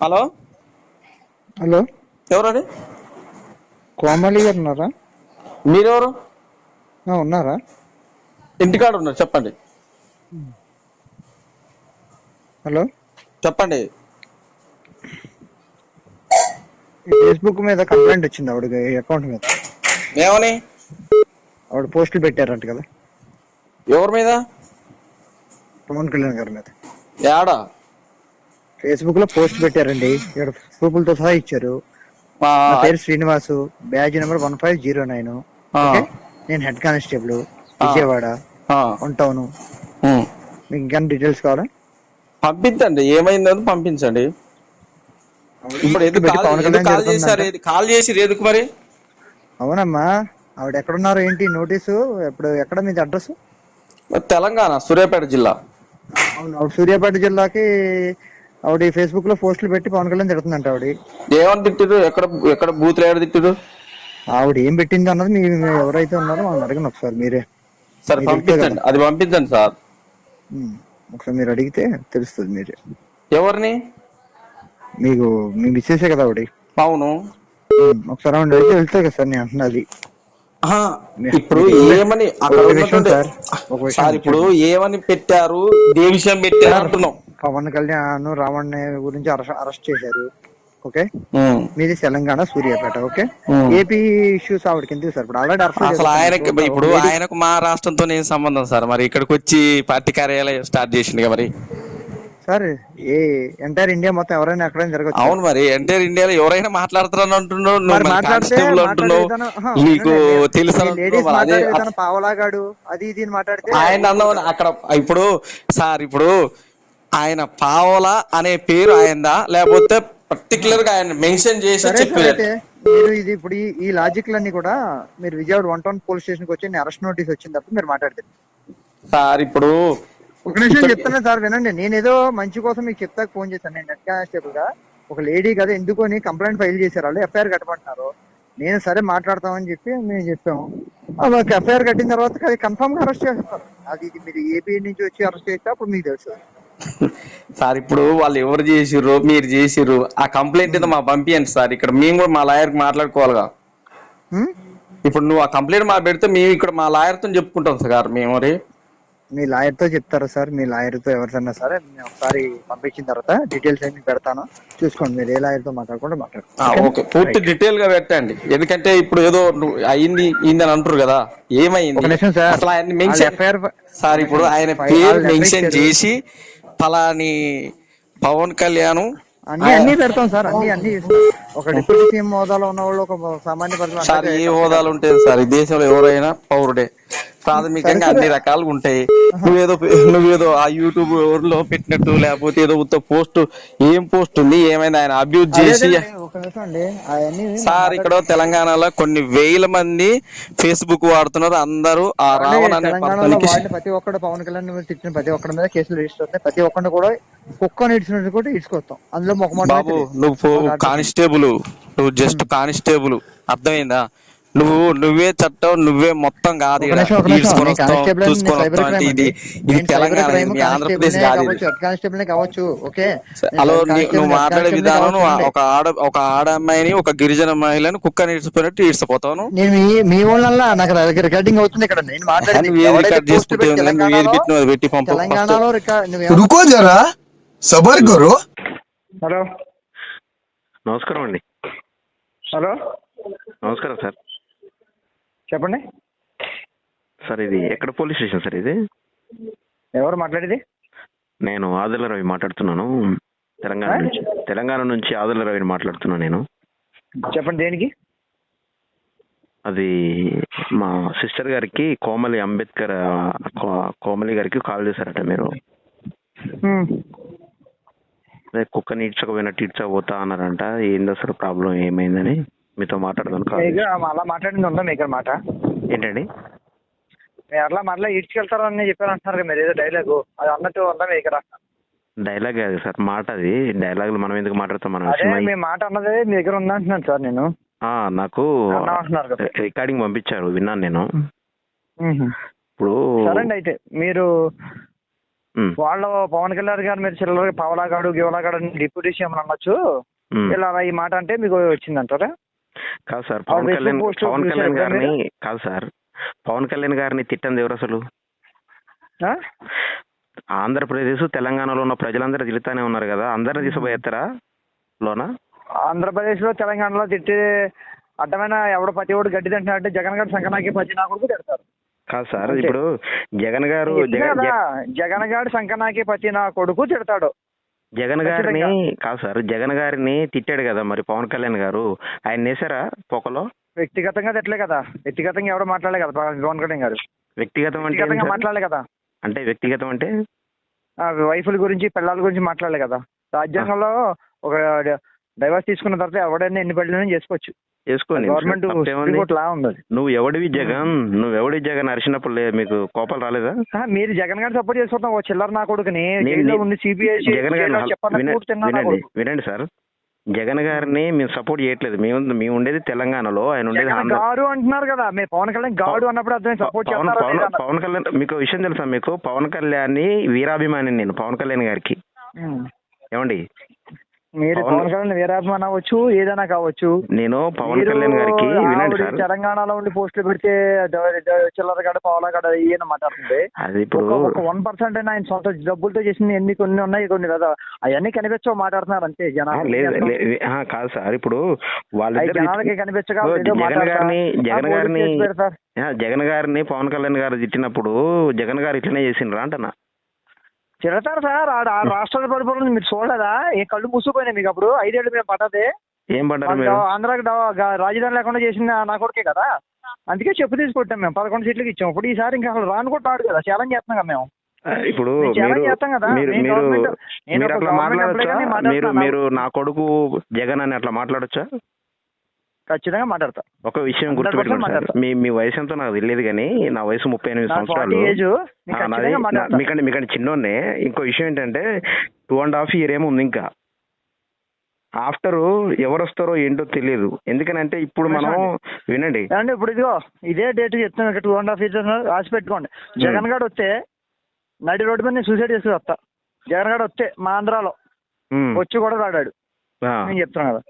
Hello hello, ఎవరండి? కోమలి గారు ఉన్నారా? మీరెవరు? ఉన్నారా? ఇంటికాడ ఉన్నారు, చెప్పండి. హలో, చెప్పండి. ఫేస్బుక్ మీద కంప్లైంట్ వచ్చింది ఆవిడకి అకౌంట్ మీద. ఏమని? ఆవిడ పోస్టులు పెట్టారంట కదా ఎవరి మీద? పవన్ కళ్యాణ్ గారి మీద. ఏడా? ఫేస్బుక్ లో పోస్ట్ పెట్టారండి, ఇక్కడ ప్రూఫ్లతో సహా ఇచ్చారు. ఆ, నా పేరు శ్రీనివాసు, బ్యాజ్ నెంబర్ 1509. ఆ, ఓకే, నేను హెడ్ కానిస్టేబుల్, ఆ, విజయవాడ ఆ. One town. ఉమ్. మీకు ఇంకా డీటెయిల్స్ కావాలా? పంపించండి, ఏమైందని పంపించండి. ఆవిడ ఇప్పుడు పోస్టులు పెట్టి పవన్ ఎందుకు కళ్యాణ్ కాల్ తిడుతుందంట. చేశారు? కాల్ చేసి ఎందుకు మరి? అవునమ్మా, ఆవిడ ఎక్కడున్నారు ఏంటి నోటీసు? ఇప్పుడు ఎక్కడ మీది అడ్రస్? తెలంగాణ, సూర్యాపేట జిల్లా. అవును, ఆవిడ సూర్యాపేట జిల్లాకి. ఆవిడ ఫేస్బుక్ లో పోస్టులు పెట్టి పవన్ కళ్యాణ్ తిడుతుందంట. ఆవిడ ఏమని తిట్టిరు? ఎక్కడ ఎక్కడ బూతులు ఏడ తిట్టిరు? ఆవిడ ఏం పెట్టింది అన్నది ఎవరైతే ఉన్నారో వాళ్ళని అడగండి ఒకసారి మీరే. సరే మీకు తెలుస్తే కదా. పంపించండి, అది పంపించండి సార్. ఒకసారి మీరు అడిగితే తెలుస్తుంది మీరే. ఎవరిని? మీకు మీ మిస్సెసే కదా ఆవిడ. అవును. ఒకసారి ఆవిడ అడిగితే వెళ్తాయి కదా సార్, నేను అంటున్నది. ఆహా, ఇప్పుడు మీరు ఏం ఏమని అక్కడ ఒక విషయం ఉన్నటువంటి సార్, ఒక విషయం సార్ ఇప్పుడు చెప్పండి ఏమని పెట్టారు, ఏ విషయం పెట్టారు సార్. అంటున్నాం. పవన్ కళ్యాణ్ రావణ్ గురించి అరెస్ట్ చేశారు. ఓకే, ఉమ్, మీది తెలంగాణ సూర్యాపేట. ఓకే, ఉమ్. ఏపీ ఇష్యూస్ ఆవిడకి ఎందుకు సార్? ఇప్పుడు ఆల్రెడీ అరెస్ట్ అసలు జరుగుతున్నాయి. ఆయనకి ఒక ఇప్పుడు లేడీ. ఆయనకు మా రాష్ట్రంతో ఏం సంబంధం సార్? మరి ఇక్కడికి వచ్చి పార్టీ కార్యాలయం స్టార్ట్ చేసింది మరి. సార్, ఏ ఎంటైర్ ఇండియా మొత్తం ఎవరైనా ఎక్కడైనా జరగచ్చు సార్. అవును, మరి ఎంటైర్ ఇండియాలో ఎవరైనా మాట్లాడుతున్నాను అంటున్నావు, నువ్వు మరి మరి మాట్లాడితే కానిస్టేబుల్ మాట్లాడే అంటున్నావు, విధానం నీకు వినండి. తెలుసు మీ అంటున్నావు. లేడీస్ మరి అదే మాట్లాడే విధానం పావలాగాడు అది ఇది అని మాట్లాడితే ఆయన ఊరుకోరు అన్నవని కదా. అక్కడ ఇప్పుడు సార్, ఇప్పుడు ఆయన పావలా అనే పేరు ఆయనదా, లేకపోతే ఆహా. పర్టికులర్ గా ఆయన మెన్షన్ చేసి సరే సార్, చెప్పారు? అయితే మీరు ఇది ఇప్పుడు ఈ లాజిక్లన్నీ కూడా మీరు విజయవాడ వన్ టౌన్ పోలీస్ స్టేషన్కి వచ్చి అరెస్ట్ నోటీస్ వచ్చినప్పుడు మీరు మాట్లాడతారు. సార్ ఇప్పుడు ఒక నిమిషం ఇక్కడ చెప్తున్నా సార్, వినండి. నేను ఏదో మంచి కోసం మీకు చెప్తాక ఫోన్ చేశాను. నేను హెడ్ కానిస్టేబుల్ గా ఒక లేడీ కదా, ఎందుకని కంప్లైంట్ ఫైల్ చేశారు, వాళ్ళు ఎఫ్ఐఆర్ కట్టమంటున్నారు. నేను సరే మాట్లాడతామని చెప్పి మేము చెప్పాము. వాళ్ళకి ఎఫ్ఐఆర్ కట్టిన తర్వాత అది కన్ఫర్మ్ గా అరెస్ట్ చేస్తారు. అది ఇది మీరు ఏపీ నుంచి వచ్చి అరెస్ట్ చేస్తే అప్పుడు మీకు తెలుసు. సార్, ఇప్పుడు వాళ్ళు ఎవరు చేసిర్రు, మీరు చేసిర్రు, ఆ కంప్లైంట్ ఏదో మాకు పంపించండి సార్. ఇక్కడ మేము కూడా మా లాయర్ మాట్లాడుకోవాలిగా. ఉమ్? ఇప్పుడు నువ్వు ఆ కంప్లైంట్ మా పెడితే మేము ఇక్కడ మా లాయర్ తో చెప్పుకుంటాం సార్. మేము మరి మీ లాయర్ తో చెప్తారా సార్? మీ లాయర్ తో ఎవరికన్నా సరే నేను ఒకసారి పంపించిన తర్వాత డీటెయిల్స్ అన్ని పెడతాను, చూసుకోండి. మీరు ఏ లాయర్ తో మాట్లాడుకుంటే మాట్లాడుకోండి. ఓకేనా? ఓకే, పూర్తి రైట్. డీటెయిల్ గా పెట్టండి. ఎందుకంటే ఇప్పుడు ఏదో అయింది అని అంటారు కదా, ఒక ఏమైంది నిమిషం సార్, అసలు ఆయన వాళ్ళు మెన్షన్. ఎఫ్ఐఆర్ ఒక సార్ ఇప్పుడు నిమిషం ఆయన పేరు వాళ్ళు లెటర్ మెన్షన్ ఇచ్చారు. చేసి ఫలాని పవన్ కళ్యాణ్ అన్ని అన్ని పెడతాం సార్, అన్ని అన్ని ఒక డిప్యూటీ సీఎం హోదాలో ఉన్న వాళ్ళు ఒక సామాన్య ప్రజలు సార్ అందరికీ ఏ కంప్లైంట్ హోదాలు వెళ్తాం. ఉంటాయి సార్? ఈ దేశంలో ఎవరైనా పౌరుడే. సరే ప్రాథమికంగా సరే. అన్ని రకాలుగా ఉంటాయి. ఆహా. నువ్వేదో ఆ యూట్యూబ్ లో పెట్టినట్టు, లేకపోతే ఏదో పోస్ట్, ఏం పోస్ట్ ఉంది, ఏమైంది ఆయన అబ్యూజ్ అదే చేసి. అదేనండి, ఒక నిమిషం అండి, అవన్నీ మనం సార్ ఇక్కడ మాట్లాడుకుంటాం. తెలంగాణలో కొన్ని వేల మంది ఫేస్బుక్ వాడుతున్నారు. అందరూ ఆ ఏమండి, రావణ్ అనే తెలంగాణలో పర్సన్కి. వాడిన ప్రతి ఒక్కడు పవన్ కళ్యాణ్ మీద తిట్టిన ప్రతి ఒక్కడి మీద కేసులు రిజిస్టర్ అవుతాయి. ప్రతి ఒక్కడిని కూడా కుక్క ఇడ్చినట్టు కూడా ఇడ్చుకొస్తాం. అందులో మొహమాటం అయితే బాబు, లేదు. నువ్వు మాకు అడ్రస్ ఉంది. కానిస్టేబుల్, నువ్వు జస్ట్ కానిస్టేబుల్, అర్థమైందా? నువ్వే చట్టం, నువ్వే మొత్తం కాదు. ఒక ఇక్కడ నిమిషం, ఒక నిమిషం. ఈడ్చుకొని నేను వస్తాం, కానిస్టేబుల్ అని, నేను చూసుకొని సైబర్ వస్తాం అంటే క్రైమ్ ఇది అండి. ఇది నేను సైబర్ తెలంగాణ, ఇది క్రైమ్ మీ ఆంధ్రప్రదేశ్ కానిస్టేబుల్నే కాదు ఇది. కావచ్చు, హెడ్ కానిస్టేబుల్నే కావచ్చు. ఓకే, నేను హలో, సైబర్ నువ్వు కానిస్టేబుల్, హెడ్ మాట్లాడే కానిస్టేబుల్నే విధానం, కావచ్చు. వినండి, ఒక ఆడ అమ్మాయిని, ఒక గిరిజన మహిళను కుక్కని ఈడ్చిపోయినట్టు ఈడ్చిపోతావు. నేను మీ వాళ్ళ నాకు రికార్డింగ్ అవుతుంది ఇక్కడ. నేను మాట్లాడింది నువ్వు ఏది ఎవడైతే రికార్డ్ పోస్టులు చేసుకుంటే పెట్టి నువ్వు ఏది తెలంగాణలో పెట్టినావు అది పెట్టి పంపు ఫస్ట్. తెలంగాణలో రికార్డ్ నువ్వేమన్నా. रुको जरा सबर करो। హలో, నమస్కారం అండి. హలో, నమస్కారం సార్. చెప్పండి సార్, ఇది ఎక్కడ పోలీస్ స్టేషన్ సార్? ఇది ఎవరు మాట్లాడేది? నేను ఆదిల రవి మాట్లాడుతున్నాను, తెలంగాణ నుంచి ఆదిల రవిని మాట్లాడుతున్నాను నేను. చెప్పండి, దేనికి? అది మా సిస్టర్ గారికి కోమలి గారికి కాల్ చేశారట మీరు. అదే కుక్కని ఈడ్చకపోయినట్టు ఈడ్చకపోతా అన్నారంట. ఏంది అసలు ప్రాబ్లం, ఏమైందని మీతో మాట్లాడదాను కాల్ చేశాను. అలా మాట్లాడింది ఉందా మీ మాట? ఏంటండి? మీరు అట్లా మరలా ఈడ్చుకెళ్తారు అని చెప్పారు అంటున్నారు కదా, మీరు ఏదో డైలాగు అది అన్నట్టు ఉందా మీ దగ్గర? డైలాగ్ కాదు సార్, మాట. అది డైలాగులు మనం ఎందుకు మాట్లాడతాం? అదే మనం మీ మాట అన్నది మీ దగ్గర ఉందా అంటున్నాను సార్ నేను. నాకు అంటున్నారు కదా. రికార్డింగ్ పంపించారు, విన్నాను నేను. ఇప్పుడు సరేండి, అయితే మీరు వాళ్ళు పవన్ కళ్యాణ్ గారు మీరు చిల్లర పవలాగాడు గివలాగాడు డిప్యూటీ సీఎం అనొచ్చు, ఇలా ఈ మాట అంటే మీకు వచ్చిందంటారా? కాదు సార్, పవన్ కళ్యాణ్ గారిని కాదు సార్, పవన్ కళ్యాణ్ గారిని తిట్టంది ఎవరు అసలు? ఆంధ్రప్రదేశ్ తెలంగాణలో ఉన్న ప్రజలందరూ తిరుగుతానే ఉన్నారు కదా, అందరిని తీసుకుపోయేస్తారా లోనా? ఆంధ్రప్రదేశ్ లో తెలంగాణలో తిట్టి అడ్డమైన ఎవడు ప్రతి ఒడు గడ్డి తింటున్నాడంటే జగన్ గారు సంకనాకి పచ్చి నా కొడుకు తిడతారు. కాదు సార్, ఇప్పుడు జగన్ గారు జగన్ గారు సంకనాకి పచ్చి నా కొడుకు తిడతాడు. జగన్ గారిని కాదు సార్, జగన్ గారిని తిట్టాడు కదా మరి పవన్ కళ్యాణ్ గారు, ఆయన నేసారా పొక్కలో? వ్యక్తిగతంగా తిట్టలే కదా, వ్యక్తిగతంగా ఎవరు మాట్లాడలే కదా పవన్ కళ్యాణ్ గారు. వ్యక్తిగతంగా మాట్లాడలే కదా. అంటే వ్యక్తిగతం అంటే వైఫుల గురించి పిల్లల గురించి మాట్లాడలే కదా. రాజ్యాంగంలో ఒక డైవర్స్ తీసుకున్న తర్వాత ఎవడైనా ఎన్ని పెళ్ళైనా చేసుకోవచ్చు. గవర్నమెంట్ లా ఉంది. నువ్వు ఎవడివి జగన్ అరిచినప్పుడు మీకు కోపాలు రాలేదా? మీరు జగన్ గారిని సపోర్ట్ చేసుకుంటాం, ఓ చిల్లర నా కొడుకుని ఉంది సిబిఐ వినండి సార్, జగన్ గారిని మేము సపోర్ట్ చేయట్లేదు, మేము ఉండేది తెలంగాణలో, ఆయన ఉండేది గాడు అంటున్నారు కదా. మీరు పవన్ కళ్యాణ్ గాడు అన్నప్పుడు అర్థం సపోర్ట్ పవన్ కళ్యాణ్ మీకు విషయం తెలుసా? మీకు పవన్ కళ్యాణ్ వీరాభిమాని నేను పవన్ కళ్యాణ్ గారికి. ఏమండి, మీరు పవన్ కళ్యాణ్ వీరాభిమాని అవ్వచ్చు, ఏదైనా కావచ్చు. నేను పవన్ కళ్యాణ్ గారికి వినండి సార్, తెలంగాణలో ఉండి పోస్టులు పెడితే చిల్లరగాడు పవలగాడు ఈయన మాట్లాడుతుంది. అది ఇప్పుడు 1% అయినా ఆయన సొంత డబ్బులతో చేసింది కొన్ని ఉన్నాయి, కొన్ని కదా, అవన్నీ కనిపించవు మాట్లాడుతున్నారు అంతే జనాలు. కాదు సార్, ఇప్పుడు వాళ్ళ జనాలకి కనిపించగా జగన్ గారిని పవన్ కళ్యాణ్ గారు తిట్టినప్పుడు జగన్ గారు ఇట్లనే చేసిండ్రా అంటనా? తిడతారు సార్, ఆ రాష్ట్రాల పరిపాలన మీరు చూడలేదా? ఏ కళ్ళు మూసిపోయినాయి మీకు అప్పుడు 5 ఏళ్ళు మేము పడ్డది. ఏం పడ్డారు? ఆంధ్రాకి రాజధాని లేకుండా చేసిన నా కొడుకే కదా, అందుకే చెప్పు తీసి కొట్టాం మేము, 11 సీట్లకి ఇచ్చాం. ఇప్పుడు ఈసారి ఇంకా అసలు రాను కూడా రాడు కదా, ఛాలెంజ్ చేస్తున్నాం కదా మేము. ఇప్పుడు మీరు నా కొడుకు జగన్ అని అట్లా మాట్లాడొచ్చా? ఖచ్చితంగా మాట్లాడతా. ఒక విషయం గుర్తుపెట్టుకోండి, మీ వయసు ఎంతో నాకు తెలియదు కానీ నా వయసు 38 సంవత్సరాలు, మీకంటే చిన్నోన్నే. ఇంకో విషయం ఏంటంటే 2.5 years ఏమో ఉంది ఇంకా. ఆఫ్టర్ ఎవరు వస్తారో ఏంటో తెలియదు, ఎందుకనంటే ఇప్పుడు మనం వినండి. ఇప్పుడు ఇదిగో ఇదే డేట్ చెప్తాను, 2.5 years రాసి పెట్టుకోండి. జగన్ గారు వస్తే నడి రోడ్డు మీద నేను సూసైడ్ చేసుకుని వస్తా. జగన్ గారు వస్తే మా ఆంధ్రాలో వచ్చి కూడా రాడాడు, నేను చెప్తున్నాను కదా.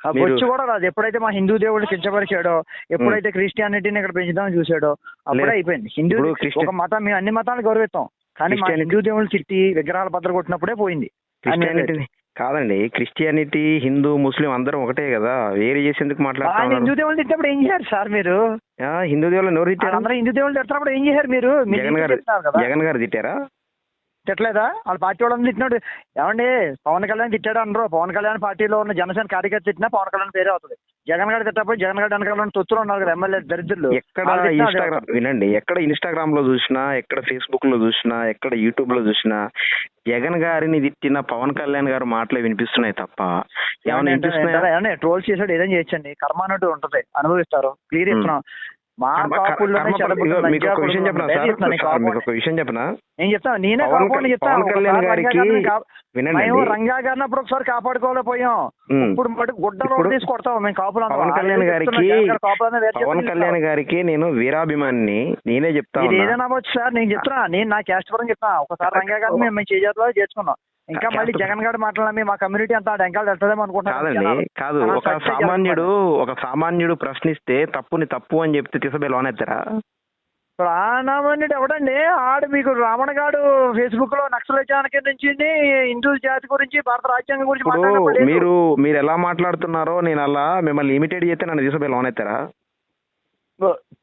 వచ్చి కూడా రాదు. ఎప్పుడైతే మా హిందూ దేవుడిని కించపరిచాడో, ఎప్పుడైతే క్రిస్టియానిటీని ఇక్కడ పెంచుదామని చూసాడో అప్పుడే అయిపోయింది. హిందూ ఒక మతం, మేము అన్ని మతాలను గౌరవిస్తాం, కానీ మా హిందూ దేవుళ్ళు తిట్టి విగ్రహాల బద్దలు కొట్టినప్పుడే పోయింది. కాదండి, క్రిస్టియానిటీ హిందూ ముస్లిం అందరం ఒకటే కదా, వేరే చేసి ఎందుకు మాట్లాడుతున్నారు? హిందూ దేవుళ్ళు తిట్టినప్పుడు ఏం చేశారు సార్ మీరు? హిందూ దేవుళ్ళు ఎవరు తిట్టారు? అందరూ హిందూ దేవుళ్ళు తిట్టినప్పుడు ఏం చేశారు మీరు? జగన్ గారు తిట్టారా? తిట్టలేదా? వాళ్ళ పార్టీ వాళ్ళని తిట్టినాడు. ఏమండి, పవన్ కళ్యాణ్ తిట్టాడు అనరు. పవన్ కళ్యాణ్ పార్టీలో ఉన్న జనసేన కార్యకర్త తిట్టినా పవన్ కళ్యాణ్ పేరే అవుతుంది. జగన్ గారు తిట్టకపోయి జగన్ గారి వెనకాల తొత్తులు ఉన్నారు కదా ఎమ్మెల్యే దరిద్రులు. వినండి, ఎక్కడ ఇన్స్టాగ్రామ్ లో చూసినా, ఎక్కడ ఫేస్బుక్ లో చూసినా, ఎక్కడ యూట్యూబ్ లో చూసినా జగన్ గారిని తిట్టిన పవన్ కళ్యాణ్ గారు మాటలే వినిపిస్తున్నాయి తప్ప ఏమైనా వినిపిస్తున్నాయా? ట్రోల్ చేసాడు, ఏదైనా చేయొచ్చండి, కర్మ అన్నట్టు ఉంటుంది, అనుభవిస్తారు. క్లియర్ ఇస్తున్నాం. మా కాపుల్లోనే మీకు ఒక విషయం చెప్పనా సార్, మీకు ఒక విషయం చెప్పనా? నేను చెప్తాను, నేనే పవన్ కళ్యాణ్ గారికి వినండి, రంగా గారిని అప్పుడు ఒకసారి కాపాడుకోలేకపోయాం, ఇప్పుడు గుడ్డ తీసి కొడతాం మేము కాపులు. పవన్ కళ్యాణ్ గారికి నేను వీరాభిమాని, నేనే చెప్తాను. ఏదైనా అవ్వచ్చు సార్, నేను చెప్తున్నా, నేను నా క్యాస్ట్ పరంగా చెప్తున్నా. ఒకసారి రంగా గారిని మేము చేజాతలో చేసుకున్నాం, ఇంకా మళ్ళీ జగన్ గారు మాట్లాడమే మా కమ్యూనిటీ అంతా వెంకాలు వెళ్తాదేమో అనుకుంటున్నాను. కాదు, ఒక సామాన్యుడు ప్రశ్నిస్తే తప్పుని తప్పు అని చెప్తే తీసుబడి లోనెత్తారా? ప్రాణమన్యుడు ఎవడండి? ఆడు మీకు రావణ గాడు ఫేస్బుక్ లో నక్సలైజానికి నుంచి హిందూ జాతి గురించి, భారత రాజ్యాంగం గురించి మీరు ఎలా మాట్లాడుతున్నారో నేను అలా మిమ్మల్ని ఇమిటేట్ చేస్తే నన్ను తీసుబడి లోనెత్తారా?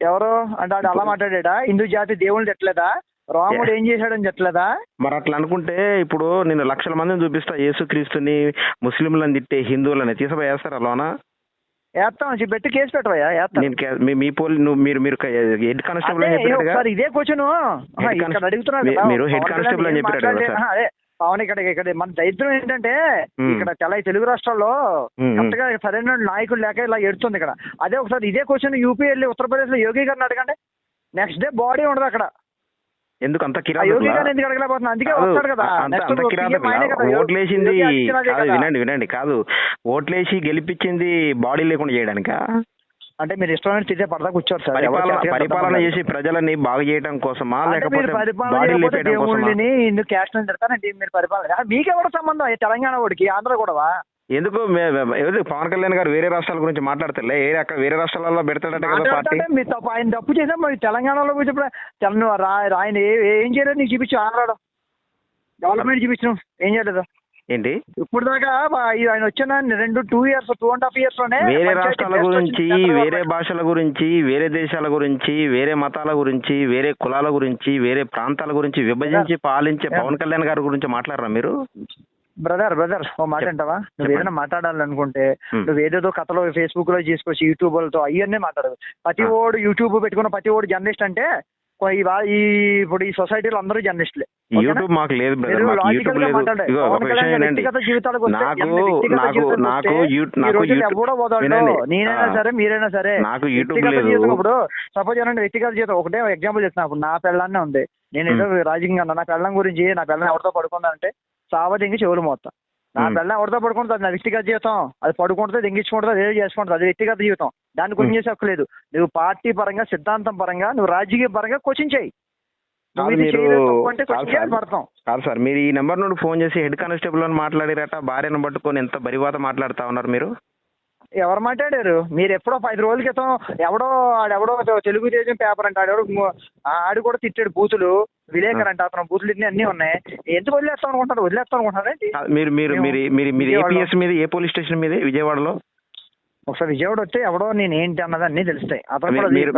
ఎవరు అంటే ఆడు అలా మాట్లాడా? హిందూ జాతి దేవుళ్ళు తిట్టలేదా? రాముడు ఏం చేశాడని చెప్పలేదా? మరి అట్లా అనుకుంటే ఇప్పుడు నేను లక్షల మందిని చూపిస్తా, యేసుక్రీస్తుని ముస్లింలను తిట్టే హిందువులని తీసుకుపోయేస్తారా లోనా? వేస్తాం, పెట్టి కేసు పెట్టవయ్యా. మీరు హెడ్ కానిస్టేబుల్ అని చెప్పారు. ఇదే క్వశ్చన్ ఇక్కడ అడుగుతున్నారు, మీరు హెడ్ కానిస్టేబుల్ అని చెప్పారు. అదే పవన్ ఇక్కడ మన దరిద్రం ఏంటంటే ఇక్కడ తెలుగు రాష్ట్రాల్లో కరెక్ట్గా సరైన నాయకులు లేక ఇలా ఎడుతుంది ఇక్కడ. అదే ఒకసారి ఇదే క్వశ్చన్ యూపీ వెళ్ళి ఉత్తరప్రదేశ్ లో యోగి గారిని అడగండి, నెక్స్ట్ డే బాడీ ఉండదు అక్కడ. ఎందుకు అంత ఓట్లేసింది? వినండి కాదు, ఓట్లేసి గెలిపించింది బాడీ లేకుండా చేయడానికా? అంటే మీరు ఇష్టమైన తిరిగే పడదా కూర్చోరు సార్. పరిపాలన చేసి ప్రజలని బాగు చేయడం కోసమా లేకపోతే బాడీ లేపేయడం కోసమా? దేవుళ్ళని ఎందుకు క్యాస్ట్ తిడతారండి మీరు పరిపాలన? మీకెవడ సంబంధం తెలంగాణ వాడికి ఆంధ్ర కూడా? ఎందుకు పవన్ కళ్యాణ్ గారు వేరే రాష్ట్రాల గురించి మాట్లాడతారులే, అక్కడ వేరే రాష్ట్రాలలో పెడతాడట కదా పార్టీ. మీరు తప్పు, ఆయన తప్పు చేసా మరి తెలంగాణలో కూర్చోప్పుడు ఆయన ఏం చేయలేదు నీకు చూపించు. ఆంధ్రాలో డెవలప్మెంట్ చూపించడం ఏం చేయలేదు ఏంటి ఇప్పుడు దాకా. ఆయన వచ్చిన 2.5 years లోనే వేరే రాష్ట్రాల గురించి, వేరే భాషల గురించి, వేరే దేశాల గురించి, వేరే మతాల గురించి, వేరే కులాల గురించి, వేరే ప్రాంతాల గురించి విభజించి పాలించే పవన్ కళ్యాణ్ గారి గురించి మాట్లాడరా మీరు? బ్రదర్ ఓ మాట అంటావా? నువ్వు ఏదైనా మాట్లాడాలనుకుంటే నువ్వు ఏదేదో కథలో ఫేస్బుక్ లో చేసుకోవచ్చు, యూట్యూబ్ లతో అవన్నీ మాట్లాడదు. ప్రతి ఓడు యూట్యూబ్ పెట్టుకున్న ప్రతి ఓడు జర్నలిస్ట్ అంటే ఇప్పుడు ఈ సొసైటీలో అందరూ జర్నలిస్టులే. యూట్యూబ్ మాకు లేదు బ్రదర్, మాకు యూట్యూబ్ లేదు. వ్యక్తిగత జీవితాలకు ఎవడో పోదాడు, నేనైనా సరే మీరైనా సరే. నాకు యూట్యూబ్ వ్యక్తిగత లేదు. జీవితం ఇప్పుడు సపోజ్ ఏమంటే వ్యక్తిగత జీవితం ఒకటే ఎగ్జాంపుల్ చెప్తున్నా. ఇప్పుడు నా పెళ్ళాన్నే ఉంది, నేను ఏదో రాజకీయంగా నా పెళ్ళం గురించి, నా పెళ్ళం ఎవరితో పడుకుందంటే సావదింగి చెవులు మోస్తా. నా పెళ్ళం ఎవరితో పడుకుంటుంది, అది నా వ్యక్తిగత జీవితం. అది పడుకుంటుంది, దింగించుకుంటుంది, ఏదో చేసుకుంటుంది, అది వ్యక్తిగత జీవితం. దాన్ని కొంచెం చేసే హక్కు లేదు. నువ్వు పార్టీ పరంగా, సిద్ధాంతం పరంగా, నువ్వు రాజకీయ పరంగా క్వశ్చన్ చేయి. కాదు సార్, మీరు ఈ నెంబర్ నుండి ఫోన్ చేసి హెడ్ కానిస్టేబుల్ అని మాట్లాడారట, భార్యను పట్టుకొని ఎంత బరివాత మాట్లాడుతా ఉన్నారు మీరు. ఎవరు మాట్లాడారు? మీరు ఎప్పుడో 5 రోజుల క్రితం ఆడెవడో తెలుగుదేశం పేపర్ అంటే ఆడు కూడా తిట్టాడు బూతులు. విలేకరు అంటే అతను బూతులు అన్ని ఉన్నాయి. ఎందుకు వదిలేస్తాం అనుకుంటున్నారు? మీరు మీరు మీరు మీరు ఏపీఎస్ మీద ఏ పోలీస్ స్టేషన్ మీద విజయవాడలో? ఒకసారి విజయవాడ వస్తే ఎవడో నేను ఏంటి అన్నది అన్ని తెలుస్తాయి. మీరు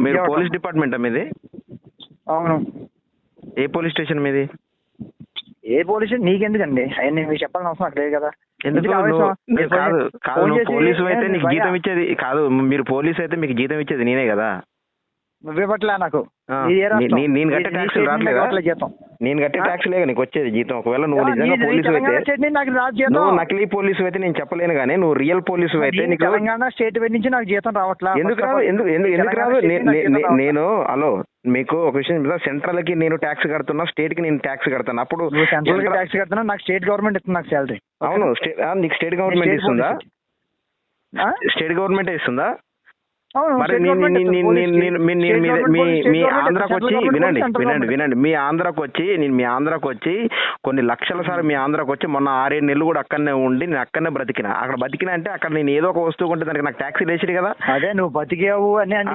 మీరు పోలీస్ డిపార్ట్మెంట్ మీది? అవును. ఏ పోలీస్ స్టేషన్ మీది? ఏ పోలీసు నీకెందుకండి? అవన్నీ మీకు చెప్పాలని అవసరం నాకు లేదు కదా. ఎందుకు కాదు పోలీసు అయితే నీకు జీతం ఇచ్చేది కాదు, మీరు పోలీసు అయితే మీకు జీతం ఇచ్చేది నేనే కదా. నువ్వే పట్ల నాకు నేను కట్టే ట్యాక్స్ రావట్లేదా? నేను కట్టే ట్యాక్స్ లేక నీకు వచ్చేది జీతం. ఒకవేళ నువ్వు నిజంగా పోలీసు అయితే, నువ్వు నకిలీ పోలీసు అయితే నేను చెప్పలేను కానీ, నువ్వు రియల్ పోలీసు అయితే నీకు తెలంగాణ స్టేట్ నుంచి నాకు జీతం రావట్లేదు. ఎందుకు రాదు? ఎందుకు రాదు? నేను హలో మీకు ఒక విషయం చెప్తా. సెంట్రల్ కి నేను ట్యాక్స్ కడుతున్నా, స్టేట్ కి నేను ట్యాక్స్ కడతాను. అప్పుడు సెంట్రల్ కి ట్యాక్స్ కడుతున్నా, నాకు స్టేట్ గవర్నమెంట్ ఇస్తుంది నాకు శాలరీ. అవును, నీకు స్టేట్ గవర్నమెంట్ ఇస్తుందా? స్టేట్ గవర్నమెంట్ ఇస్తుందా? మరి మీ ఆంధ్రాకి వచ్చి వినండి మీ ఆంధ్రాకి వచ్చి నేను మీ ఆంధ్రాకి వచ్చి కొన్ని లక్షల సార్లు మీ ఆంధ్రాకి వచ్చి మొన్న 6-7 నెలలు కూడా అక్కడనే ఉండి నేను అక్కడనే బ్రతికిన. అక్కడ బతికినా అంటే అక్కడ నేను ఏదో ఒక వస్తువు కొంటే దానికి నాకు ట్యాక్సీ వేసిరు కదా. అదే నువ్వు బతికావు అని నాకు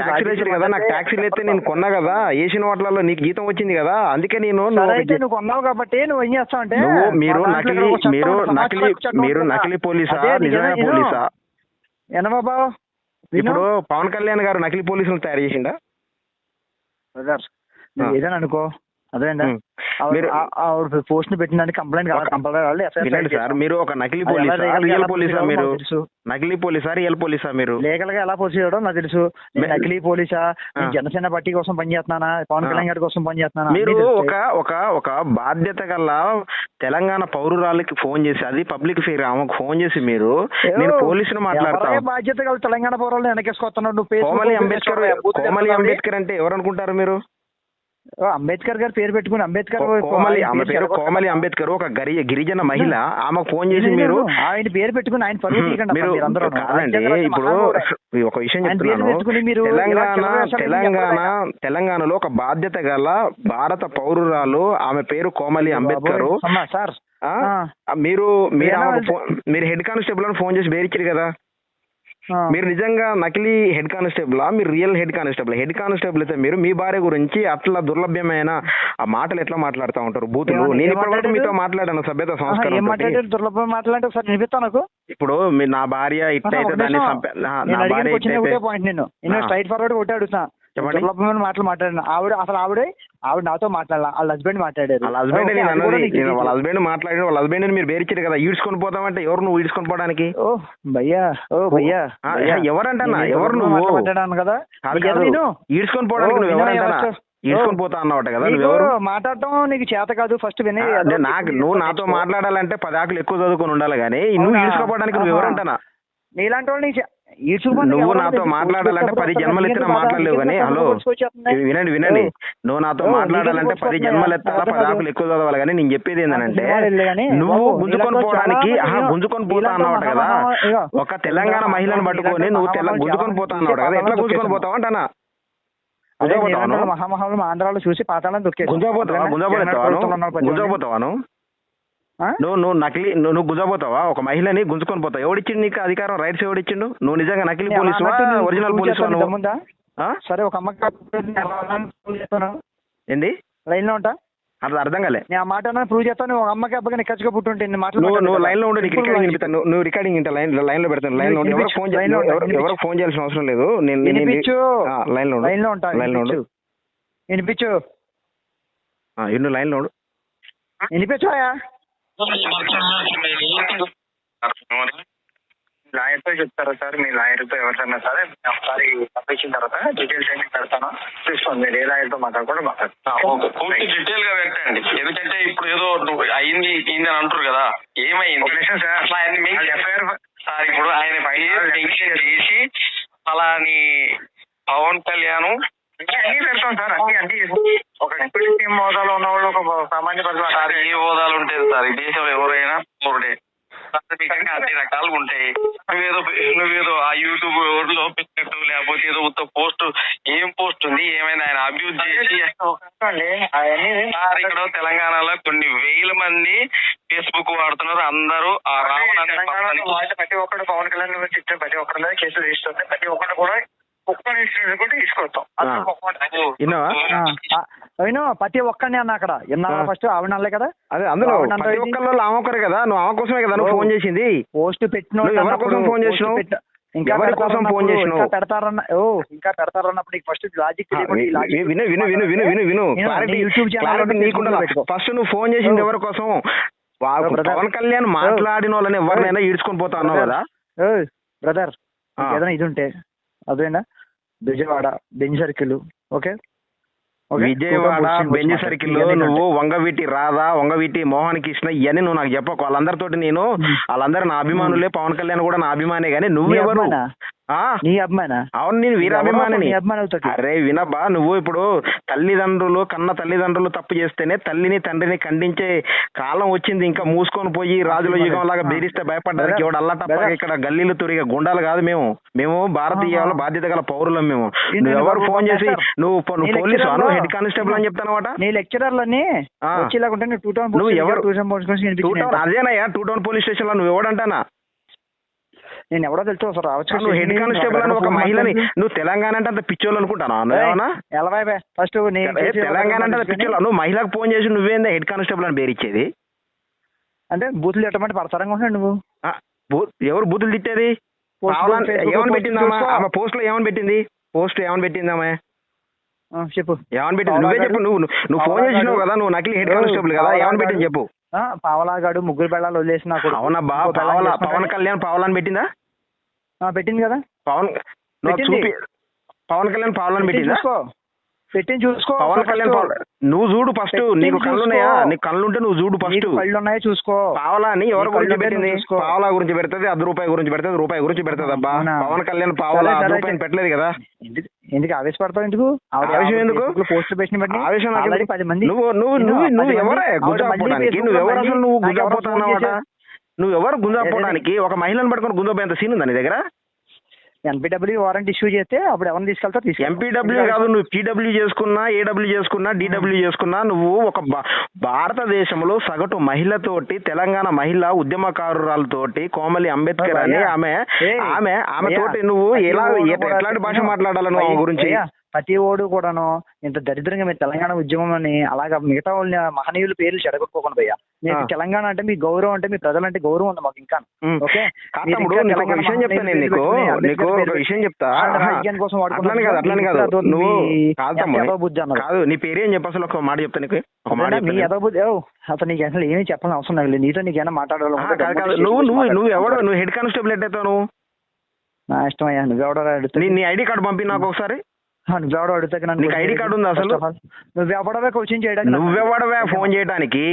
ట్యాక్సీ వేసిరు కదా. నాకు ట్యాక్సీలు అయితే నేను కొన్నా కదా, వేసిన వాటిలలో నీకు జీతం వచ్చింది కదా. అందుకే నేను నువ్వు కొన్నావు కాబట్టి నువ్వు ఏం చేస్తావు అంటే, మీరు నకిలీ పోలీసా నిజమైన పోలీసా? బాబా ఇప్పుడు పవన్ కళ్యాణ్ గారు నకిలీ పోలీసులు తయారు చేసిండా? ఏదైనా అనుకో, అదేండి పోస్ట్ పెట్టిన కంప్లైంట్ సార్. మీరు ఒక నకిలీ పోలీసా రియల్ పోలీసా? మీరు నకిలీ పోలీసా రియల్ పోలీసా? మీరు లీగల్ గా ఎలా పోస్ట్ చేయడం నాకు తెలుసు. నకిలీ పోలీసా, జనసేన పార్టీ కోసం పనిచేస్తున్నానా, పవన్ కళ్యాణ్ గారి కోసం పనిచేస్తున్నానా? మీరు ఒక బాధ్యత గల తెలంగాణ పౌరురాలకి ఫోన్ చేసి, అది పబ్లిక్ ఫిగర్, ఆమెకు ఫోన్ చేసి మీరు నేను పోలీసులు మాట్లాడతాను. బాధ్యత గల తెలంగాణ పౌరులు వెనకేసుకొస్తున్నాడు. కోమలి అంబేద్కర్ అంటే ఎవరు అనుకుంటారు మీరు? అంబేద్కర్ గారు పేరు పెట్టుకుని అంబేద్కర్ కోమలి అంబేద్కర్ ఒక గిరిజన మహిళ. ఆమెకు ఫోన్ చేసి మీరు ఆయన పేరు పెట్టుకుని ఆయన పరువు కాదండి. ఇప్పుడు ఒక విషయం చెప్తున్నాను. తెలంగాణలో ఒక బాధ్యత గల భారత పౌరురాలు, ఆమె పేరు కోమలి అంబేద్కర్. మీరు హెడ్ కానిస్టేబుల్ అని ఫోన్ చేసి బేరిచ్చారు కదా. మీరు నిజంగా నకిలీ హెడ్ కానిస్టేబుల్, మీరు real head constable? Head constable అయితే మీరు మీ భార్య గురించి అట్లా దుర్లభ్యమైన ఆ మాటలు ఎట్లా మాట్లాడుతూ ఉంటారు, బూతులు? నేను ఇప్పటివరకు మీతో మాట్లాడాను సభ్యత సంస్కారం. ఇప్పుడు నా భార్య ఇట్లయితే దాన్ని మాటలు మాట్లాడిన ఆవిడ నాతో మాట్లాడాల, వాళ్ళ హస్బెండ్ మాట్లాడారు. వాళ్ళ హస్బెండ్ మాట్లాడారు. వాళ్ళ హస్బెండ్ మీరు బేరిచారు కదా. ఈడ్చుకొని పోతామంటే ఎవరు నువ్వు ఈడ్చుకొని పోవడానికి? ఎవరంటన్నా? ఎవరు నువ్వు కదా ఈడ్చుకొని పోవడానికి? నువ్వు ఎవరంటన్నా? ఈడ్చుకొని పోతా అన్నమాట కదా. నువ్వు మాట్లాడటం నీకు చేత కాదు. ఫస్ట్ వినే నువ్వు నాతో మాట్లాడాలంటే 10 ఆకులు ఎక్కువ చదువుకొని ఉండాలి కానీ నువ్వు ఈడ్చుకోపోవడానికి నువ్వు ఎవరంటనా? నీలాంటి వాళ్ళు నువ్వు నాతో మాట్లాడాలంటే 10 జన్మలు ఎత్తినా మాట్లాడలేవు కానీ హలో వినండి నువ్వు నాతో మాట్లాడాలంటే 10 జన్మలు ఎత్తాలా 10 ఆకులు ఎక్కువ చదవాలి కానీ నేను చెప్పేది ఏంటంటే నువ్వు గుంజుకొని పోవడానికి గుంజుకొని పోతా అన్నావు కదా, ఒక తెలంగాణ మహిళను పట్టుకొని నువ్వు గుంజుకొని పోతా అన్నావు కదా, ఎట్లా గుంజుకొని పోతావు అంటనా? మహామహాలు ఆంధ్రాలో చూసి పాతాళం దొక్కేది గుంజపోతావాను నువ్వు నకిలీ నువ్వు గుంజపోతావా? ఒక మహిళని గుంజుకొని పోతావు. ఎవడిచ్చిండు నీకు అధికారం, రైట్స్ ఎవడిచ్చిండు? నువ్వు నిజంగా నకిలీ పోలీసు ఒరిజినల్ పోలీసు సరే ఒక అమ్మకి ఏంది లైన్ లో ఉంటా అది అర్థం కాలే. నేను ఆ మాట ప్రూవ్ చేస్తాను. ఒక అమ్మకి అబ్బగా నిక్కచ్చుగా పుట్టుంటే నువ్వు లైన్ లో ఉండి నీకు రికార్డింగ్ వినిపిస్తాను. నువ్వు రికార్డింగ్ ఇంట లైన్ లో పెడతాను. లైన్ లో ఎవరికి ఫోన్ చేయాల్సిన అవసరం లేదు. నేను లైన్ లో ఉంటా. లైన్ లో వినిపించు ఇన్ను లైన్ లో వినిపించాయా? లాయర్తో చెప్తారా సార్? మీ లాయర్తో ఎవరికన్నా సరే ఒకసారి పంపించిన తర్వాత డీటెయిల్స్ అన్ని పెడతాను, చూసుకోండి. మీరు ఏ లాయర్తో మాట్లాడుకోవడం పూర్తి డీటెయిల్ గా పెట్టండి. ఎందుకంటే ఇప్పుడు ఏదో అయింది అని అంటారు కదా, ఏమైంది ఎఫ్ఐఆర్ సార్? ఇప్పుడు ఆయన మెన్షన్ చేసి అలాని పవన్ కళ్యాణ్ అన్ని పెడతాం సార్. అన్ని ఒక డిప్యూటీ సీఎం హోదాలో ఉన్న వాళ్ళు ఒక సామాన్య ప్రజలు సార్ ఏ హోదాలు ఉంటుంది సార్ ఈ దేశంలో? ఎవరైనా ఒకటే అన్ని రకాలుగా ఉంటాయి. నువ్వేదో ఆ యూట్యూబ్ లో పెట్టినట్టు లేకపోతే ఏదో ఉత్త పోస్ట్ ఏం పోస్ట్ ఉంది, ఏమైనా ఆయన అభివృద్ధి చేసి సార్ ఇక్కడ తెలంగాణలో కొన్ని వేల మంది ఫేస్బుక్ వాడుతున్నారు. అందరూ ఆ రావణ ప్రతి ఒక్కరు పవన్ కళ్యాణ్ చిత్రం ప్రతి ఒక్కరి మీద కేసులు రిజిస్టర్, ప్రతి ఒక్కరు కూడా తీసుకొస్తాం. ప్రతి ఒక్కరిని అన్న అక్కడ ఫస్ట్ ఆవిడ అనలే కదా, అదే అందులో ప్రతి ఒక్కళ్ళు ఆమె ఒక్కరే కదా, నువ్వు ఆమె కోసమే కదా నువ్వు ఫోన్ చేసింది. పోస్ట్ పెట్టిన ఎవరి కోసం ఫోన్ చేసినావు? ఇంకా ఎవరి కోసం ఫోన్ చేసినావు? పెడతారన్న ఇంకా పెడతారన్నప్పుడు ఫస్ట్ లాజిక్ విను ఫస్ట్ నువ్వు ఫోన్ చేసింది ఎవరి కోసం? పవన్ కళ్యాణ్ మాట్లాడిన వాళ్ళని ఎవరినైనా ఈడ్చుకొని పోతా అన్నావు కదా బ్రదర్. ఏదైనా ఇది ఉంటే అదేనా Vijayawada Benz circle, okay Vijayawada Benz circle లో నువ్వు వంగవీటి రాధా, వంగవీటి మోహన్ కృష్ణ ఇవన్నీ నువ్వు నాకు చెప్పకు. వాళ్ళందరితో నేను వాళ్ళందరూ నా అభిమానులే, పవన్ కళ్యాణ్ కూడా నా అభిమానే. గానీ నువ్వెవరు? నీ అభిమాన? అవును నేను వీరాభిమాని. అరే వినబ్బా, నువ్వు ఇప్పుడు కన్న తల్లిదండ్రులు తప్పు చేస్తేనే తల్లిని తండ్రిని ఖండించే కాలం వచ్చింది. ఇంకా మూసుకొని పోయి రాజుల యుగం లాగా బెదిరిస్తే భయపడ్డానికి ఎవడు అల్లా తప్ప ఇక్కడ గల్లీలు తిరిగే గుండాలు కాదు మేము భారతీయ బాధ్యత గల పౌరులం. మేము నువ్వెవరు ఫోన్ చేసి నువ్వు పోలీసు నువ్వు హెడ్ కానిస్టేబుల్ అని చెప్తానమాట? నీ లెక్చరర్లని నువ్వు ఎవరు? అదేనయ్యా 2 టౌన్ పోలీస్ స్టేషన్ లో నువ్వు ఎవడంటానా? నేను ఎవడో తెలుసు సార్. నువ్వు హెడ్ కానిస్టేబుల్ అని ఒక మహిళని నువ్వు తెలంగాణ అంటే అంత పిచ్చోళ్ళు అనుకుంటానా? ఫస్ట్ తెలంగాణ అంటే పిచ్చోళ్ళు. నువ్వు మహిళకు ఫోన్ చేసి నువ్వేందా హెడ్ కానిస్టేబుల్ అని పేరిచ్చేది? అంటే బూతులు తిట్టమంటే పడతారంగా ఉంటున్నాడు నువ్వు. ఎవరు బూతులు తిట్టేది? ఏమని పెట్టిందామా ఆమె పోస్ట్ లో? ఏమని పెట్టింది పోస్ట్? ఏమని పెట్టిందామా చెప్పు. ఏమని పెట్టింది? నువ్వే చెప్పు. నువ్వు ఫోన్ చేసినావు కదా, నువ్వు నకిలీ హెడ్ కానిస్టేబుల్ కదా, ఏమని పెట్టింది చెప్పు. పావలాగాడు ముగ్గురు బెళ్ళాలు వదిలేసిన. అవునబ్బా, పవన్ కళ్యాణ్ పావలాన్ని పెట్టిందా? పెట్టింది కదా. పవన్ కళ్యాణ్ పావలాన్ని పెట్టిందా? పెట్టింది చూసుకో. పవన్ కళ్యాణ్ నువ్వు చూడు ఫస్ట్. నీకు కళ్ళు ఉన్నాయా? నీకు కళ్ళు ఉంటే నువ్వు చూడు ఫస్ట్. కళ్ళు ఉన్నాయా చూసుకో. పావలాని ఎవరి గురించి పెట్టింది? పావలా గురించి పెడుతుంది, ₹10 గురించి పెడుతుంది, రూపాయి గురించి పెడుతుంది. అబ్బా పవన్ కళ్యాణ్ పావలా రూపాయలు పెట్టలేదు కదా. ఎందుకు ఆవేశపడతావు? ఎందుకు ఆవేశం? ఎందుకు పోస్ట్ పెట్టిన బట్టి ఆవేశం? 10 మంది నువ్వు ఎవరే గుంజాపోవడానికి? నువ్వు ఎవరు? అసలు నువ్వు గుంజాపోతావన్నమాట. నువ్వు ఎవరు గుంజాపోవడానికి? ఒక మహిళను పట్టుకొని గుంజాపోయేంత సీన్ ఉందా నీ దగ్గర? ఎన్పీడబ్ల్యూ వారెంట్ ఇష్యూ చేస్తే అప్పుడు ఎవరిని తీసుకెళ్తావు? ఎంపీడబ్ల్యూ కాదు, నువ్వు పీడబ్ల్యూ చేసుకున్నా, ఏడబ్ల్యూ చేసుకున్నా, డీడబ్ల్యూ చేసుకున్నా, నువ్వు ఒక భారతదేశంలో సగటు మహిళతోటి, తెలంగాణ మహిళ ఉద్యమకారురాలతోటి, కోమలి అంబేద్కర్ అని ఆమె తోటి నువ్వు ఎట్లాంటి భాష మాట్లాడాలను ఆమె గురించి? ప్రతి ఓడు కూడాను ఇంత దరిద్రంగా మీరు తెలంగాణ ఉద్యమం అని అలాగా మిగతా వాళ్ళ మహనీయుల పేర్లు చెడగొట్టుకోకుండా భయ్యా. మీకు తెలంగాణ అంటే మీ గౌరవం, అంటే మీ ప్రజలంటే గౌరవం ఉంది మాకు ఇంకా. ఓకే విషయం చెప్తా నేను నీకు ఒక విషయం చెప్తా. అట్లానే కాదు నువ్వు కాదు. నీ పేరేం చెప్పు అసలు? ఒక మాట చెప్తా నీకు. నీ యథబుద్ధి అసలు నీకు అసలు ఏమీ చెప్పాల్సిన అవసరం లేదు. నీతో నీకేమైనా మాట్లాడాలి. నువ్వు ఎవడో? నువ్వు హెడ్ కానిస్టేబుల్ ఎట్టయితావు నువ్వు? నా ఇష్టం అయ్యా. నువ్వెవడో అడుగుతా. నీ ఐడి కార్డు పంపి నాకు ఒకసారి. నువ్వెవడో అడుగుతా. నీకు ఐడి కార్డు ఉందా అసలు? నువ్వెవడవే కోచింగ్ చేయడానికి? నువ్వెవడవే ఫోన్ చేయడానికి?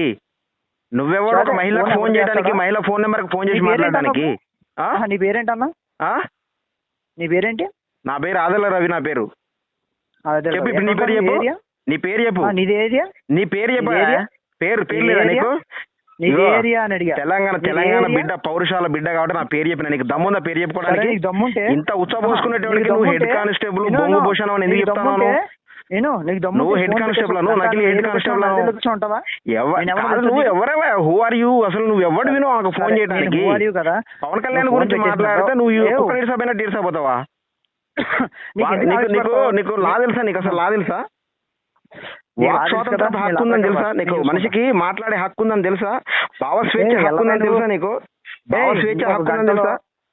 నువ్వెవడో ఒక మహిళకు ఫోన్ చేయడానికి, మహిళ ఫోన్ నెంబర్ కి ఫోన్ చేసి మాట్లాడడానికి? నీ పేరేంటన్నా? నీ పేరేంటి? నా పేరు ఆదల రవి. నా పేరు అదే చెప్పు. ఇప్పుడు నీ పేరు చెప్పు. నీ పేరు చెప్పు. నీది ఏరియా? నీ పేరు చెప్పు. పేరు లేదా నీకు? నీది ఏరియా అని అడిగా. తెలంగాణ బిడ్డ, పౌరుషాల బిడ్డ కాబట్టి నా పేరు చెప్పిన. నీకు దమ్ముందా పేరు చెప్పుకోవడానికి? దమ్ముంటే ఇంత ఉత్సపోసుకునేటోడికి నువ్వు హెడ్ కానిస్టేబుల్ బొంగు భూషణం అని ఎందుకు చెప్తాను? నువ్వు హెడ్ కానిస్టేబుల్, నువ్వు నకిలీ హెడ్ కానిస్టేబుల్. నువ్వు ఎవరైనా? Who are you? అసలు నువ్వు ఎవడు విను నాకు ఫోన్ చేయడానికి? పవన్ కళ్యాణ్ గురించి మాట్లాడితే నువ్వు తీర్చబోతావా? నీకు లా తెలుసా? నీకు అసలు లా తెలుసా? వాక్ స్వాతంత్రం హక్కు ఉందని తెలుసా నీకు? మనిషికి మాట్లాడే హక్కు ఉందని తెలుసా? భావ స్వేచ్ఛ హక్కు ఉందని తెలుసా నీకు? భావ స్వేచ్ఛ హక్కు ఉందని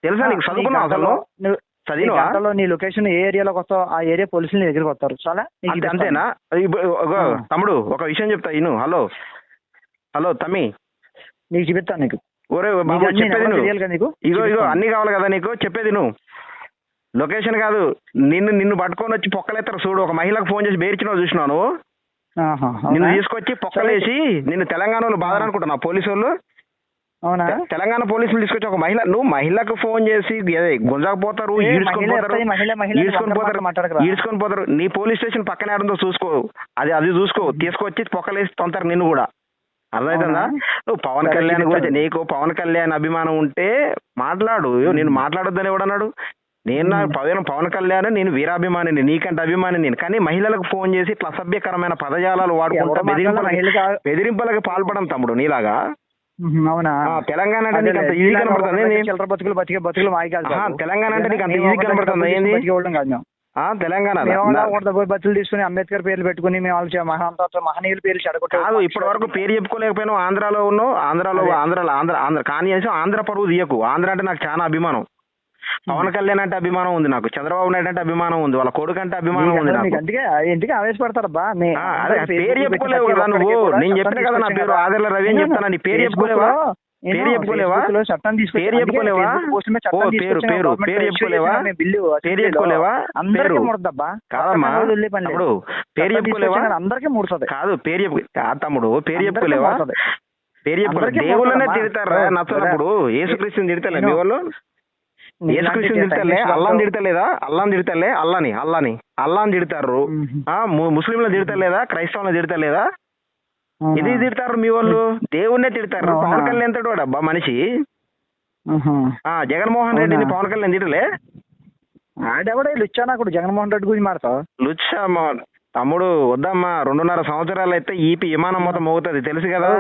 తెలుసా నీకు? చదువుకున్నావు అసలు? చదివినవా? నీ లొకేషన్ ఏ ఏరియాలోకి వస్తావు ఆ ఏరియా పోలీసులు నీ దగ్గరికి వస్తారు. చాలా అంతేనా? తమ్ముడు ఒక విషయం చెప్తా ఇను. హలో తమ్మి, నీకు చూపిస్తాను. నీకు ఒరే బాబు చెప్పేది నువ్వు. ఇగో అన్ని కావాలి కదా నీకు? చెప్పేది నువ్వు. లొకేషన్ కాదు, నిన్ను పట్టుకొని వచ్చి పొక్కలేస్తారు చూడు. ఒక మహిళకు ఫోన్ చేసి బేర్చినావు చూసినావు నువ్వు. నిన్ను తీసుకొచ్చి పొక్కలేసి నిన్ను తెలంగాణలో బాధారనుకుంటున్నావు పోలీసు వాళ్ళు. అవునా? తెలంగాణ పోలీసులు తీసుకొచ్చి ఒక మహిళకు ఫోన్ చేసి గుంజకపోతారు, ఈడ్చుకొని పోతారు. నీ పోలీస్ స్టేషన్ పక్కనే ఆడుందో చూసుకో. అది చూసుకో. తీసుకొచ్చి పొక్కలేసి తొంతారు నిన్ను కూడా. అర్థమవుతుందా? నువ్వు పవన్ కళ్యాణ్ గురించి, నీకు పవన్ కళ్యాణ్ అభిమానం ఉంటే మాట్లాడు. నేను మాట్లాడొద్దని ఎవడన్నాడు? పవన్ కళ్యాణ్ నేను వీరాభిమానిని, నీకంటే అభిమాని నేను. కానీ మహిళలకు ఫోన్ చేసి ఇట్లా అసభ్యకరమైన పదజాలాలు వాడుకుంటా బెదిరింపులకు పాల్పడం తమ్ముడు నీలాగా. అవునా? తెలంగాణ అంటే నీకు అంత ఈజీ కనబడుతుంది? తెలంగాణ అంటే నీకు అంత ఈజీ కనబడుతుంది ఏంది? తెలంగాణ బతులు తీసుకుని అంబేద్కర్ పేర్లు పెట్టుకుని మేము మహనీయుల పేర్లు చెడగొట్టారు. ఇప్పటి వరకు పేరు చెప్పుకోలేకపోయినావు. ఆంధ్రాలో ఉన్నావు. ఆంధ్ర కానీ ఆంధ్ర పరువు తీయకు. ఆంధ్ర అంటే నాకు చాలా అభిమానం. పవన్ కళ్యాణ్ అంటే అభిమానం ఉంది నాకు. చంద్రబాబు నాయుడు అంటే అభిమానం ఉంది. వాళ్ళ కొడుకు అంటే అభిమానం ఉంది నాకు. ఎందుకు ఆవేశపడతారబ్బా? పేరు చెప్పుకోలేవు కదా నువ్వు. నేను చెప్పిన కదా నా పేరు ఆదర్ల రవి అని చెప్తాను. నీ పేరు చెప్పుకోలేవా? పేరు చెప్పుకోలేవా? పేరు చెప్పుకోలేవా? పేరు చెప్పుకోలేవా? పేరు చెప్పుకోలేవా? కాదమ్మా తమ్ముడు, పేరు చెప్పుకోలేవా? అందరికీ ముడుతుంది. కాదు పేరు చెప్పు తమ్ముడు, పేరు చెప్పుకోలేవా? పేరు చెప్పుకోలేదు. దేవుళ్ళనే తిడతారా నచ్చినప్పుడు? యేసుక్రీస్తుని తిడతారా మీ వాళ్ళు? యేసుక్రీస్తుని తిడతలే, అల్లాని తిడతలేదా? అల్లాని తిడతారు. ముస్లింలను తిడతలేదా? క్రైస్తవులను తిడతలేదా? ఇది తిడతారు మీ వాళ్ళు. దేవుణ్ణే తిడతారు. పవన్ కళ్యాణ్ ఎంత అబ్బా మనిషి. జగన్మోహన్ రెడ్డిని పవన్ కళ్యాణ్ తిడలే? ఆడెవడ లుచ్చా నాకు జగన్మోహన్ రెడ్డి గురించి మాడతావు? లుచ్చా తమ్ముడు వద్దమ్మా. 2.5 సంవత్సరాలు అయితే ఈపీ విమానం మొత్తం మోగుతుంది తెలుసు కదా.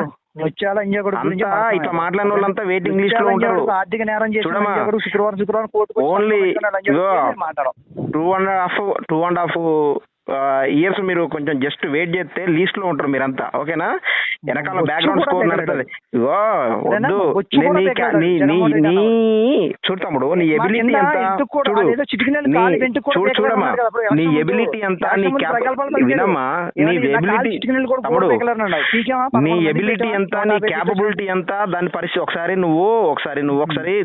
ఇట్లా మాట్లాడిన వాళ్ళంతా వెయిటింగ్ లిస్ట్ లో ఉంటారు. ఆర్థిక నేరం చూడమ్మా, శుక్రవారం ఓన్లీ 2.5 ఇయర్స్ మీరు కొంచెం జస్ట్ వెయిట్ చేస్తే లీస్ట్ లో ఉంటారు మీరంతా. ఓకేనా? వెనకాల బ్యాక్గ్రౌండ్ స్కోర్ నడుతుంది. ఇగో వద్దు. చూడు తమ్ముడు, నీ ఎబిలిటీ ఎంత చూడమ్మా. నీ ఎబిలిటీ ఎంత, వినమ్మా. నీ ఎబిలిటీ తమ్ముడు, నీ ఎబిలిటీ ఎంత, నీ క్యాపబిలిటీ ఎంత, దాని పరిస్థితి ఒకసారి నువ్వు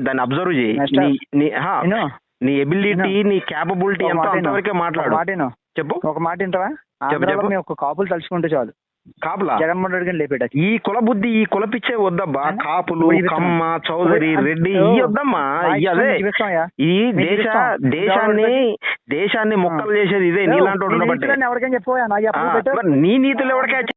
దాన్ని అబ్జర్వ్ చేయి. నీ ఎబిలిటీ, నీ క్యాపబిలిటీ ఎంత అంతవరకే మాట్లాడు. చెప్పు. ఒక మాట వింటావా? ఒక కాపులు తలుచుకుంటే చాలు. కాపులా? జగన్మోహన్ రెడ్డి లేపేట ఈ కుల బుద్ధి, ఈ కుల పిచ్చే వద్దబ్బా. కాపులు, కమ్మ, చౌదరి, రెడ్డి ఈ వద్దమ్మా. అదే ఈ దేశాన్ని మొక్కలు చేసేది ఇదే నీలాంటి. ఎవరికైనా చెప్పవా? నీ నీతులు ఎవరికైనా